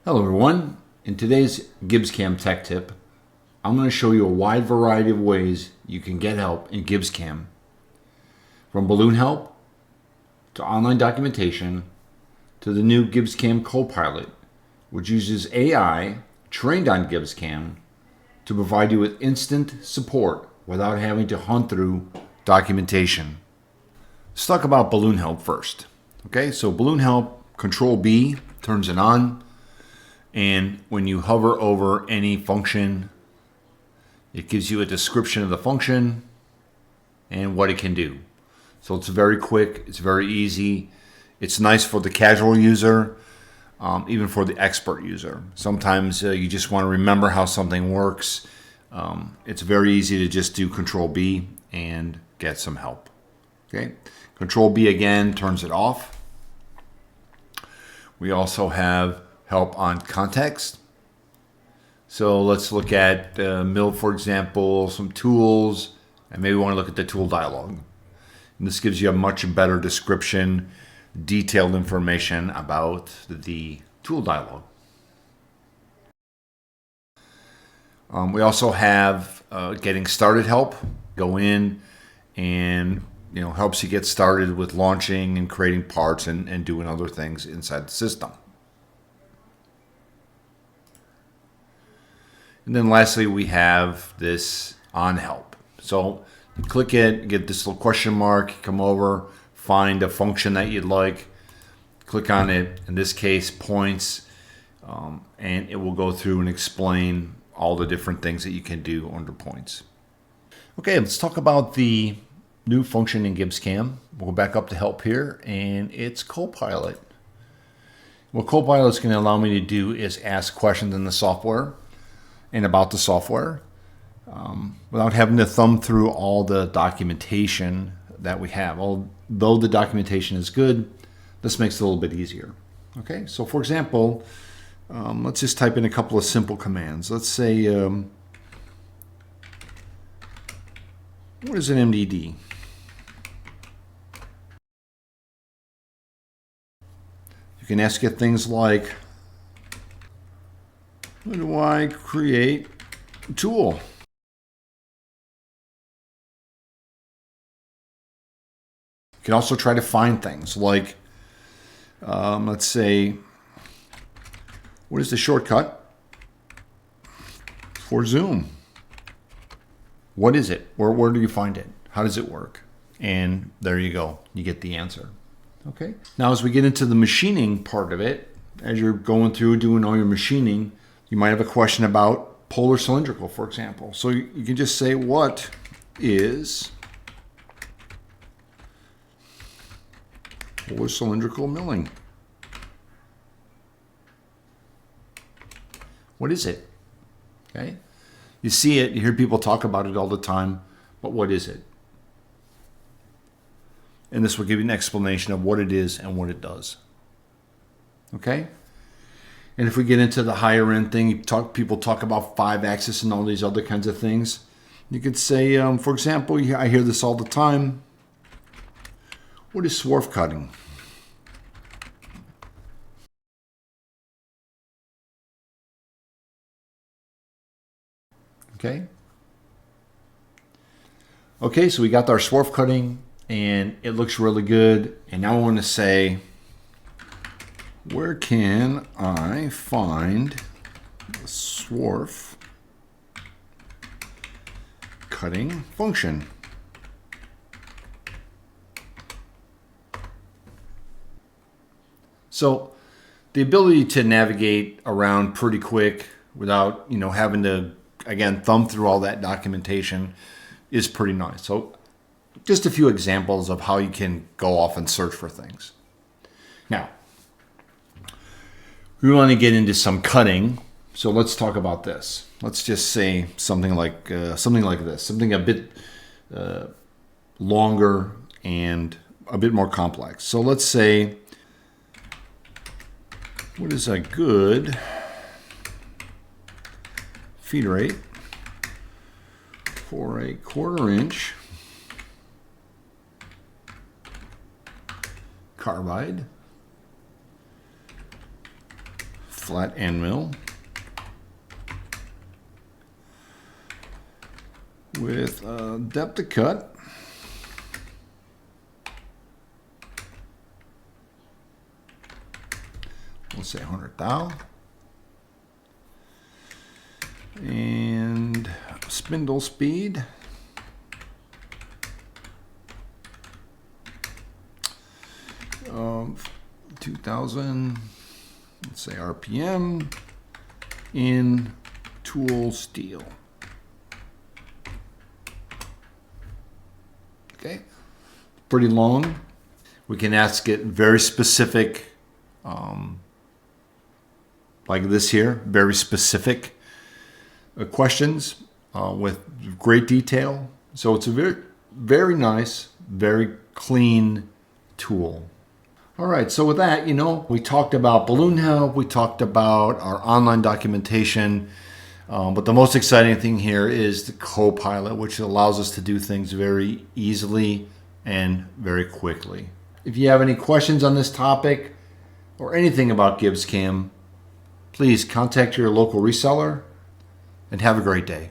Hello everyone. In today's GibbsCAM Tech Tip, I'm going to show you a wide variety of ways you can get help in GibbsCAM. From balloon help, to online documentation, to the new GibbsCAM Copilot, which uses AI trained on GibbsCAM to provide you with instant support without having to hunt through documentation. Let's talk about balloon help first. Okay, so balloon help, Control B turns it on. And when you hover over any function, it gives you a description of the function and what it can do. So it's very quick, it's very easy. It's nice for the casual user, even for the expert user. Sometimes you just want to remember how something works. It's very easy to just do Control B and get some help. Okay, Control B again turns it off. We also have help on context. So let's look at Mill, for example, some tools, and maybe we want to look at the tool dialog. And this gives you a much better description, detailed information about the tool dialog. We also have getting started help. Go in and helps you get started with launching and creating parts and doing other things inside the system. And then lastly, we have this on help. So you click it, get this little question mark, come over, find a function that you'd like, click on it, in this case points, and it will go through and explain all the different things that you can do under points. Okay, let's talk about the new function in GibbsCAM. We'll go back up to help here, and it's Copilot. What Copilot is going to allow me to do is ask questions in the software and about the software without having to thumb through all the documentation that we have. Although the documentation is good, this makes it a little bit easier. Okay, so for example, let's just type in a couple of simple commands. Let's say, what is an MDD? You can ask it things like, how do I create a tool? You can also try to find things like, let's say, what is the shortcut for Zoom? What is it? Where do you find it? How does it work? And there you go. You get the answer. Okay. Now, as we get into the machining part of it, as you're going through doing all your machining, you might have a question about polar cylindrical, for example. So you can just say, what is polar cylindrical milling? What is it? Okay. You see it, you hear people talk about it all the time, but what is it? And this will give you an explanation of what it is and what it does. Okay? And if we get into the higher end thing, people talk about 5-axis and all these other kinds of things. You could say, for example, I hear this all the time. What is swarf cutting? Okay. Okay, so we got our swarf cutting and it looks really good. And now I want to say, where can I find the swarf cutting function? So the ability to navigate around pretty quick without having to again thumb through all that documentation is pretty nice. So just a few examples of how you can go off and search for things. Now, we want to get into some cutting, so let's talk about this. Let's just say something like this, something a bit longer and a bit more complex. So let's say, what is a good feed rate for a 1/4 inch carbide flat end mill with depth of cut. We'll say 100 thou. And spindle speed. Of 2000, let's say RPM in tool steel. Okay, pretty long. We can ask it very specific, like this here, very specific questions with great detail. So it's a very, very nice, very clean tool. All right, so with that, we talked about balloon help, we talked about our online documentation, but the most exciting thing here is the Copilot, which allows us to do things very easily and very quickly. If you have any questions on this topic or anything about GibbsCAM, please contact your local reseller and have a great day.